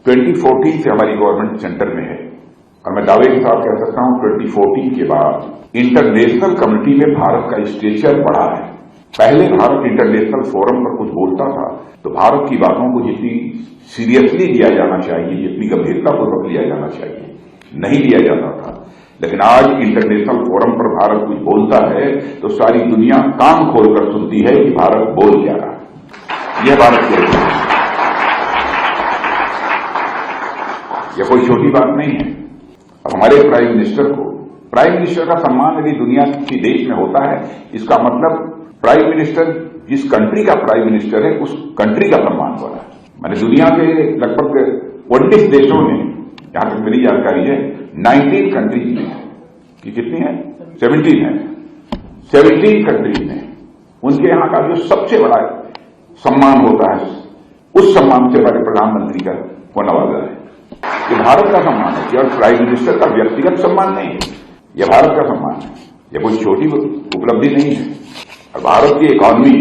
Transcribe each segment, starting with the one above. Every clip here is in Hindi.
2014 से हमारी गवर्नमेंट सेंटर में है और मैं दावे के साथ कह सकता हूं 2014 के बाद इंटरनेशनल कम्युनिटी में भारत का स्टेचर बढ़ा है। पहले भारत इंटरनेशनल फोरम पर कुछ बोलता था तो भारत की बातों को जितनी सीरियसली लिया जाना चाहिए, जितनी गंभीरतापूर्वक लिया जाना चाहिए, नहीं लिया जाता था। लेकिन आज इंटरनेशनल फोरम पर भारत कुछ बोलता है तो सारी दुनिया कान खोलकर सुनती है कि भारत बोल क्या रहा है। यह भारत के यह कोई छोटी बात नहीं है। और हमारे प्राइम मिनिस्टर का सम्मान यदि दुनिया किसी देश में होता है, इसका मतलब प्राइम मिनिस्टर जिस कंट्री का प्राइम मिनिस्टर है उस कंट्री का सम्मान हो रहा है। मैंने दुनिया के लगभग 19 देशों में, जहां तक मेरी जानकारी है, 19 कंट्रीज में, कि कितनी है, 17 है, 17 कंट्रीज में उनके यहां का जो सबसे बड़ा सम्मान होता है, उस सम्मान से हमारे प्रधानमंत्री का होने वाला है। ये भारत का सम्मान है और प्राइम मिनिस्टर का व्यक्तिगत सम्मान नहीं है, यह भारत का सम्मान है। यह कोई छोटी उपलब्धि नहीं है। और भारत की इकॉनमी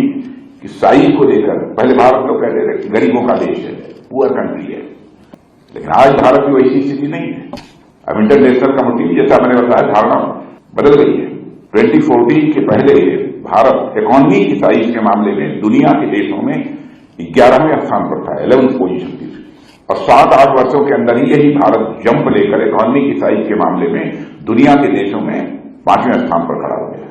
की साइज को देखकर पहले भारत लोग कहते थे गरीबों का देश है, पुअर कंट्री है, लेकिन आज भारत की वैसी स्थिति नहीं है। अब इंटरनेशनल कम्युनिटी, जैसा मैंने बताया, धारणा बदल गई है। 2014 के पहले भारत इकॉनमी की साइज के मामले में दुनिया के देशों में 11वें स्थान पर था, 11th पोजीशन थी, और 7-8 वर्षों के अंदर ही यही भारत जंप लेकर इकॉनमी की साइज के मामले में दुनिया के देशों में 5वें स्थान पर खड़ा हो गया।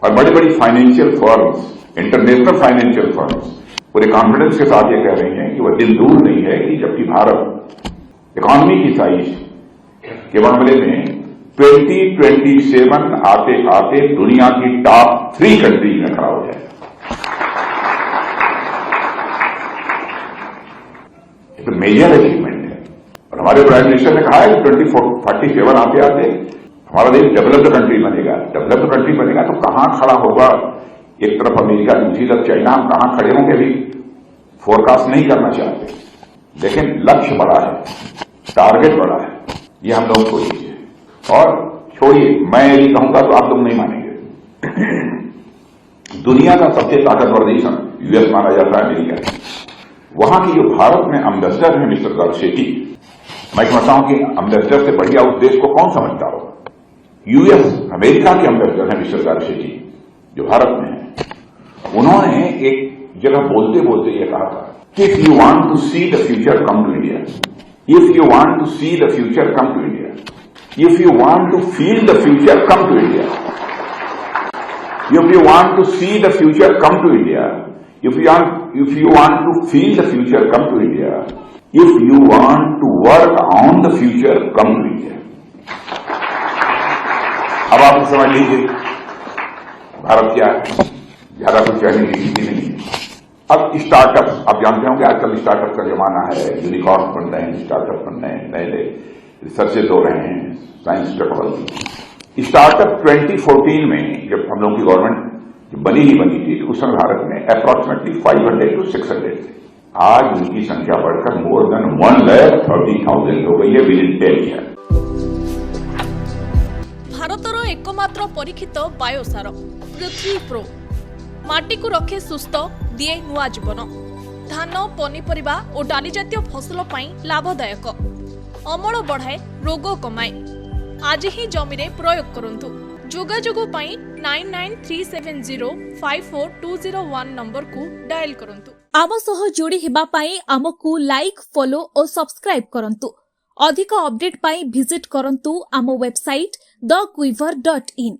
और बड़ी बड़ी financial firms, international financial firms पूरे कॉन्फिडेंस के साथ ये कह रही हैं कि वह दिन दूर नहीं है कि जबकि भारत इकॉनमी की साइज के मामले में 2027 आते आते दुनिया की टॉप 3 कंट्रीज में खड़ा हो जाएगा। एक मेजर अचीवमेंट है। और हमारे प्राइम मिनिस्टर ने कहा है कि 2047 आते आते हमारा देश डेवलप्ड कंट्री बनेगा। डेवलप्ड कंट्री बनेगा तो कहां खड़ा होगा, एक तरफ अमेरिका, दूसरी तरफ चाइना, हम कहां खड़े होंगे अभी फोरकास्ट नहीं करना चाहते, लेकिन लक्ष्य बड़ा है, टारगेट बड़ा है, ये हम लोग को लीजिए। और छोड़िए, मैं यदि कहूंगा तो आप लोग नहीं मानेंगे। दुनिया का सबसे ताकतवर देश यूएस माना जाता है, अमेरिका। वहां की जो भारत में एम्बेसडर है मिस्टर गारसेटी, मैं समझता हूं कि एम्बेसडर से बढ़िया उस देश को कौन समझता हो। यूएस, अमेरिका के एम्बेसडर है मिस्टर गारसेटी, जो भारत में है। उन्होंने एक जगह बोलते बोलते ये कहा था कि if you want to see the future come to India, if you want to see the future come to India, if you want to feel the future come to India, if you want to see the future come to India, if you want to feel the future, come to India. If you want to work on the future, come to India. अब आप समझ लीजिए भारत क्या है, ज्यादा कुछ कहने की स्थिति नहीं है। अब स्टार्टअप, आप जानते होंगे आजकल स्टार्टअप का जमाना है, यूनिकॉर्न बन रहे हैं, स्टार्टअप बन रहे हैं, नए नए रिसर्चेज हो रहे हैं, साइंस टेक्नोलॉजी। स्टार्टअप 2014 में जब हम लोग की गवर्नमेंट बनी ही बनी थी, उस समय भारत में अप्रॉक्सीमेटली 500 to 600 थे। आज उनकी संख्या बढ़कर मोर देन 1,30,000 हो गई है विद इन 10 ईयर। भारतर एकमात्र परीक्षित बायोसार पृथ्वी प्रो माटी को रखे सुस्थ, दिए नुआ जीवन। धान, पनीपरिबा और डाली जातीय फसल पई लाभदायक, अमल बढ़ाए, रोग कमाए। आज ही जमी रे प्रयोग करंतु। जोगाजोग पाई 9937054201 नंबर को डायल करंतु। आम सह जोड़ी हेबा पाई आमको लाइक, फॉलो और सब्सक्राइब करंतु। अधिक अपडेट पाई विजिट करंतु आम वेबसाइट thequiver.in।